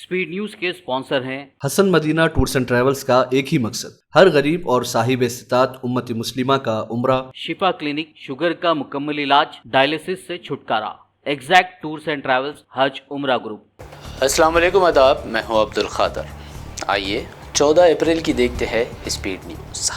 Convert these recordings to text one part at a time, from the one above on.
Speed news के sponsor हैं Hasan Madina tours and travels का एक ही मकसद, हर गरीब और साहिब इस्तात उम्मत मुस्लिमा का उम्रा, शिफा क्लिनिक, शुगर का मुकम्मल इलाज, डायलिसिस से छुटकारा। एग्जैक्ट टूर्स एंड ट्रैवल्स, हज उम्रा ग्रुप। अस्सलाम वालेकुम, आदाब। मैं हूं अब्दुल खादर। आइए 14 अप्रैल की देखते हैं स्पीड न्यूज़।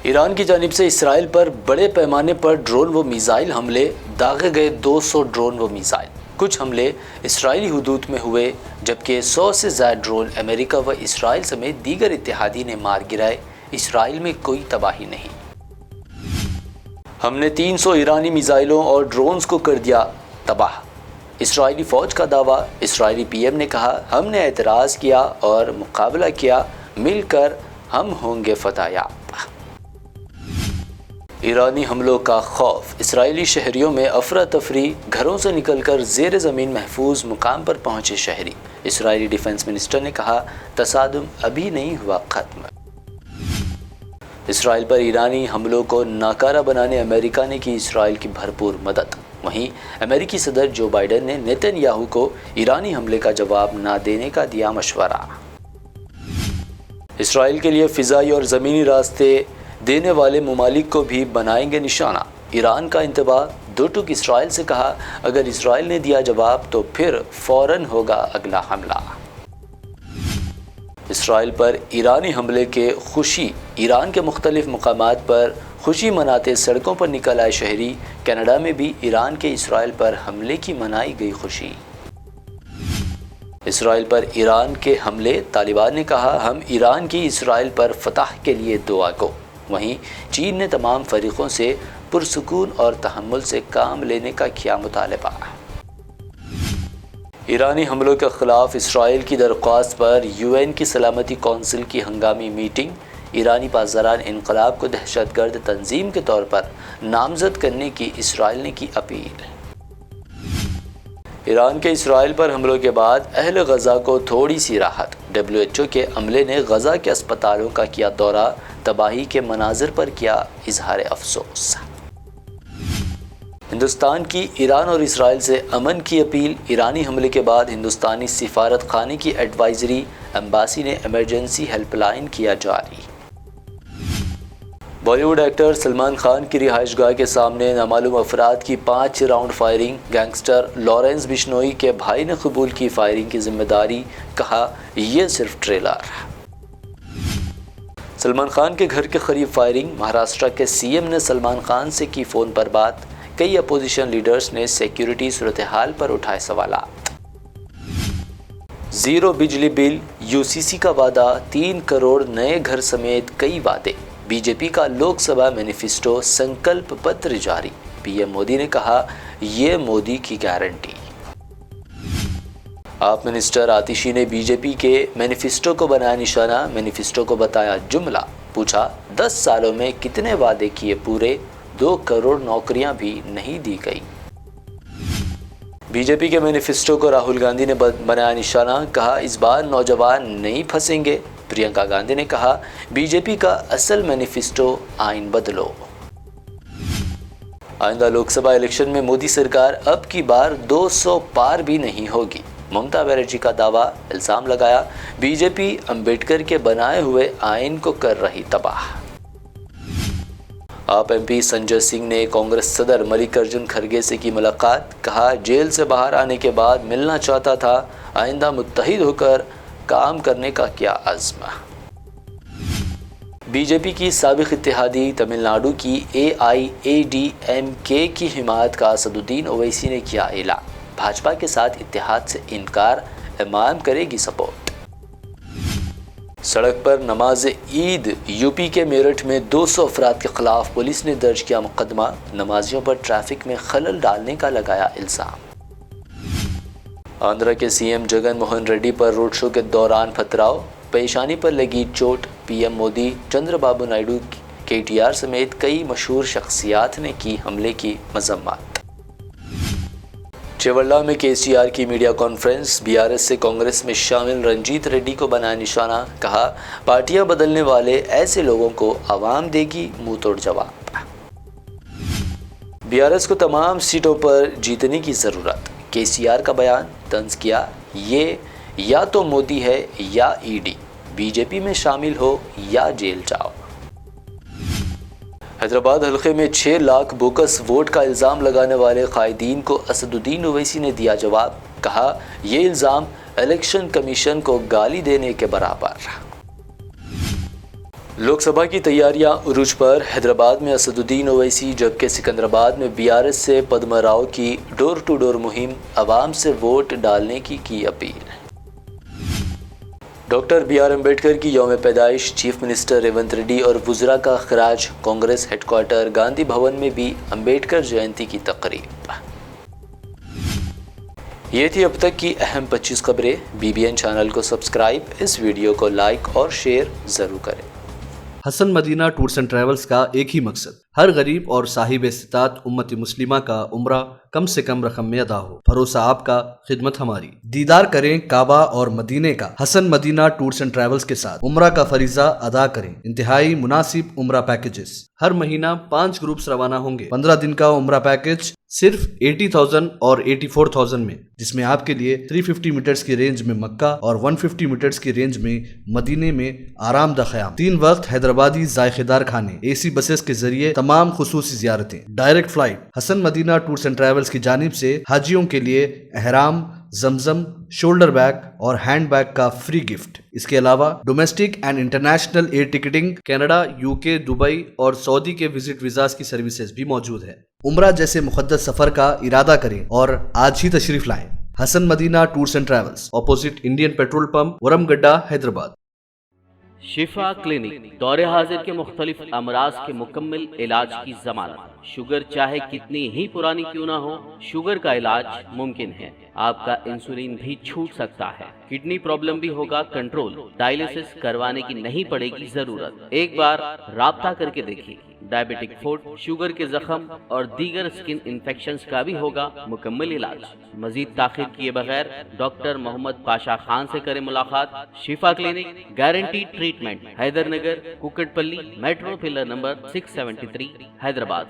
ईरान की जानिब से इसराइल पर बड़े पैमाने पर ड्रोन व मिसाइल हमले, दागे गए 200 ड्रोन व मिसाइल। कुछ हमले इसराइली हुदूद में हुए, जबकि 100 से ज़्यादा ड्रोन अमेरिका व इसराइल समेत दीगर इत्तेहादी ने मार गिराए। इसराइल में कोई तबाही नहीं। हमने 300 ईरानी मिसाइलों और ड्रोन्स को कर दिया तबाह। इसराइली फ़ौज का दावा। इसराइली पीएम ने कहा, हमने एतराज़ किया और मुकाबला किया, मिलकर हम होंगे फतहयाब। ईरानी हमलों का खौफ। इसराइली शहरियों में अफरा तफरी, घरों से निकलकर ज़ेर ज़मीन महफूज मुकाम पर पहुँचे शहरी। इसराइली डिफेंस मिनिस्टर ने कहा, तसादुम अभी नहीं हुआ ख़त्म। इसराइल पर ईरानी हमलों को नाकारा बनाने अमेरिका ने की इसराइल की भरपूर मदद। वहीं अमेरिकी सदर जो बाइडन ने नेतन्याहू को ईरानी हमले का जवाब ना देने का दिया मशवरा। इसराइल के लिए फ़िज़ाई और ज़मीनी रास्ते देने वाले ममालिक को भी बनाएंगे निशाना। ईरान का इंतबाह। दो टूक इसराइल से कहा, अगर इसराइल ने दिया जवाब तो फिर फ़ौरन होगा अगला हमला। इसराइल पर ईरानी हमले के खुशी। ईरान के मुख्तलिफ मकामात पर खुशी मनाते सड़कों पर निकल आए शहरी। कनाडा में भी ईरान के इसराइल पर हमले की मनाई गई खुशी। इसराइल पर ईरान के हमले। तालिबान ने कहा, हम ईरान की इसराइल पर फतह के लिए दुआ गो। वहीं चीन ने तमाम फरीकों से पुरसुकून और तहम्मुल से काम लेने का किया मुतालबा। ईरानी हमलों के खिलाफ इसराइल की दरख्वास्त पर यूएन की सलामती कौंसिल की हंगामी मीटिंग। ईरानी पासदारान इनकलाब को दहशतगर्द तंजीम के तौर पर नामजद करने की इसराइल ने की अपील। ईरान के इसराइल पर हमलों के बाद अहल गज़ा को थोड़ी सी राहत। WHO के अमले ने गज़ा के अस्पतालों का किया दौरा, तबाही के मनाजिर पर किया इजहार अफसोस। हिंदुस्तान की ईरान और इसराइल से अमन की अपील। ईरानी हमले के बाद हिंदुस्तानी सिफारत खाने की एडवाइजरी। एम्बासी ने इमरजेंसी हेल्पलाइन किया जारी। बॉलीवुड एक्टर सलमान खान की रिहाइशगाह के सामने नामालूम अफराद की 5 round firing. Gangster Lawrence Bishnoi के भाई ने कबूल की फायरिंग की जिम्मेदारी। कहा, यह सिर्फ ट्रेलर। सलमान खान के घर के करीब फायरिंग। महाराष्ट्र के सीएम ने सलमान खान से की फ़ोन पर बात। कई अपोजिशन लीडर्स ने सिक्योरिटी सूरत हाल पर उठाए सवालात। ज़ीरो बिजली बिल, यूसीसी का वादा, 3 करोड़ नए घर समेत कई वादे। बीजेपी का लोकसभा मैनिफेस्टो संकल्प पत्र जारी। पीएम मोदी ने कहा, ये मोदी की गारंटी। आप मिनिस्टर आतिशी ने बीजेपी के मैनिफेस्टो को बनाया निशाना। मैनिफेस्टो को बताया जुमला। पूछा, 10 सालों में कितने वादे किए पूरे? 2 करोड़ नौकरियां भी नहीं दी गई। बीजेपी के मैनिफेस्टो को राहुल गांधी ने बनाया निशाना। कहा, इस बार नौजवान नहीं फंसेंगे। प्रियंका गांधी ने कहा, बीजेपी का असल मैनिफेस्टो आइन बदलो। आइंदा लोकसभा इलेक्शन में मोदी सरकार अब की बार 200 पार भी नहीं होगी। ममता बनर्जी का दावा। इल्ज़ाम लगाया, बीजेपी अंबेडकर के बनाए हुए आइन को कर रही तबाह। आप एमपी संजय सिंह ने कांग्रेस सदर मल्लिकार्जुन खड़गे से की मुलाकात। कहा, जेल से बाहर आने के बाद मिलना चाहता था। आइंदा मुत्तहिद होकर काम करने का किया अज़्म। बीजेपी की साबिक़ इत्तेहादी तमिलनाडु की AIADMK की हिमायत का असदुद्दीन ओवैसी ने किया ऐलान। भाजपा के साथ इत्तेहाद से इनकार, इमाम करेगी सपोर्ट। सड़क पर नमाज ईद। यूपी के मेरठ में 200 अफराद के खिलाफ पुलिस ने दर्ज किया मुकदमा। नमाजियों पर ट्रैफिक में खलल डालने का लगाया इल्ज़ाम। आंध्रा के सीएम जगन मोहन रेड्डी पर रोड शो के दौरान पथराव, पेशानी पर लगी चोट। पीएम मोदी, चंद्रबाबू नायडू, KTR समेत कई मशहूर शख्सियात ने की हमले की मजम्मत। चेवल्ला में KCR की मीडिया कॉन्फ्रेंस। BRS से कांग्रेस में शामिल रंजीत रेड्डी को बनाया निशाना। कहा, पार्टियां बदलने वाले ऐसे लोगों को आवाम देगी मुंह तोड़ जवाब। BRS को तमाम सीटों पर जीतने की ज़रूरत। KCR का बयान तंज किया, ये یا تو مودی ہے یا ای ڈی، بی جے پی میں شامل ہو یا جیل جاؤ۔ حیدرآباد حلقے میں 6 لاکھ بوکس ووٹ کا الزام لگانے والے قائدین کو اسد الدین اویسی نے دیا جواب، کہا یہ الزام الیکشن کمیشن کو گالی دینے کے برابر۔ لوک سبھا کی تیاریاں عروج پر، حیدرآباد میں اسد الدین اویسی جبکہ سکندرآباد میں بی آر ایس سے پدما راؤ کی ڈور ٹو ڈور مہم، عوام سے ووٹ ڈالنے کی اپیل۔ ڈاکٹر بی آر امبیڈکر کی یوم پیدائش، چیف منسٹر ریونت ریڈی اور وزراء کا خراج، کانگریس ہیڈ کوارٹر گاندھی بھون میں بھی امبیڈکر جینتی کی تقریب۔ یہ تھی اب تک کی اہم 25 خبریں۔ بی بی این چینل کو سبسکرائب، اس ویڈیو کو لائک اور شیئر ضرور کریں۔ حسن مدینہ ٹورز اینڈ ٹریولز کا ایک ہی مقصد، ہر غریب اور صاحب استطاعت امت مسلمہ کا عمرہ کم سے کم رقم میں ادا ہو۔ بھروسہ آپ کا، خدمت ہماری۔ دیدار کریں کعبہ اور مدینے کا حسن مدینہ ٹورز اینڈ ٹریولز کے ساتھ، عمرہ کا فریضہ ادا کریں۔ انتہائی مناسب عمرہ پیکیجز، ہر مہینہ 5 گروپس روانہ ہوں گے۔ 15 دن کا عمرہ پیکیج صرف 80,000 اور 84,000 میں، جس میں آپ کے لیے 350 میٹرز کی رینج میں مکہ اور 150 میٹرز کی رینج میں مدینے میں آرام دہ قیام، 3 وقت حیدرآبادی ذائقہ دار کھانے، اے سی بسز کے ذریعے تمام خصوصی زیارتیں، direct flight. Hasan Madina tours and travels کی جانب سے حاجیوں کے لیے احرام، زمزم، شولڈر بیگ اور ہینڈ بیگ کا فری گفٹ۔ اس کے علاوہ domestic and international air ticketing, Canada, U K, Dubai اور سعودی کے وزٹ ویزاز کی سروسز بھی موجود ہے۔ عمرہ جیسے مقدس سفر کا ارادہ کریں اور آج ہی تشریف لائیں۔ Hasan Madina tours and travels, opposite Indian petrol pump, ورم گڈا، حیدرآباد۔ شفا کلینک دور حاضر کے مختلف امراض کے مکمل علاج کی ضمانت۔ شوگر چاہے کتنی ہی پرانی کیوں نہ ہو، شوگر کا علاج ممکن ہے۔ آپ کا انسولین بھی چھوٹ سکتا ہے، کڈنی پرابلم بھی ہوگا کنٹرول، ڈائلیسس کروانے کی نہیں پڑے گی ضرورت۔ ایک بار رابطہ کر کے دیکھیے۔ ڈائبیٹک فوڈ، شوگر کے زخم اور دیگر اسکن انفیکشنز کا بھی ہوگا مکمل علاج۔ مزید تاخیر کیے بغیر ڈاکٹر محمد پاشا خان سے کریں ملاقات۔ Shifa clinic, guarantee treatment, Hydernagar, Kukatpally, metro pillar number 673، Hyderabad.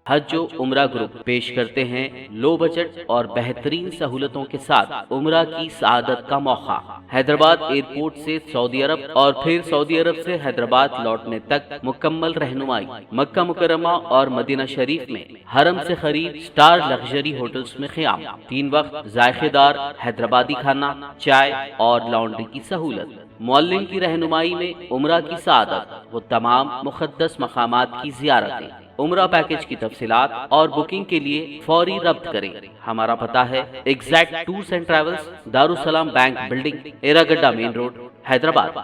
حج و عمرہ گروپ پیش کرتے ہیں لو بجٹ اور بہترین سہولتوں کے ساتھ عمرہ کی سعادت کا موقع۔ حیدرآباد ایئرپورٹ سے سعودی عرب اور پھر سعودی عرب سے حیدرآباد لوٹنے تک مکمل رہنمائی۔ مکہ مکرمہ اور مدینہ شریف میں حرم سے قریب سٹار لگژری ہوٹلز میں قیام، 3 وقت ذائقہ دار حیدرآبادی کھانا، چائے اور لانڈری کی سہولت۔ معلم کی رہنمائی میں عمرہ کی سعادت، وہ تمام مقدس مقامات کی زیارتیں۔ عمرہ پیکج کی تفصیلات اور بکنگ کے لیے فوری رابطہ کریں۔ ہمارا پتہ ہے exact tours and travels, Darussalam bank building, Erragadda main road, Hyderabad.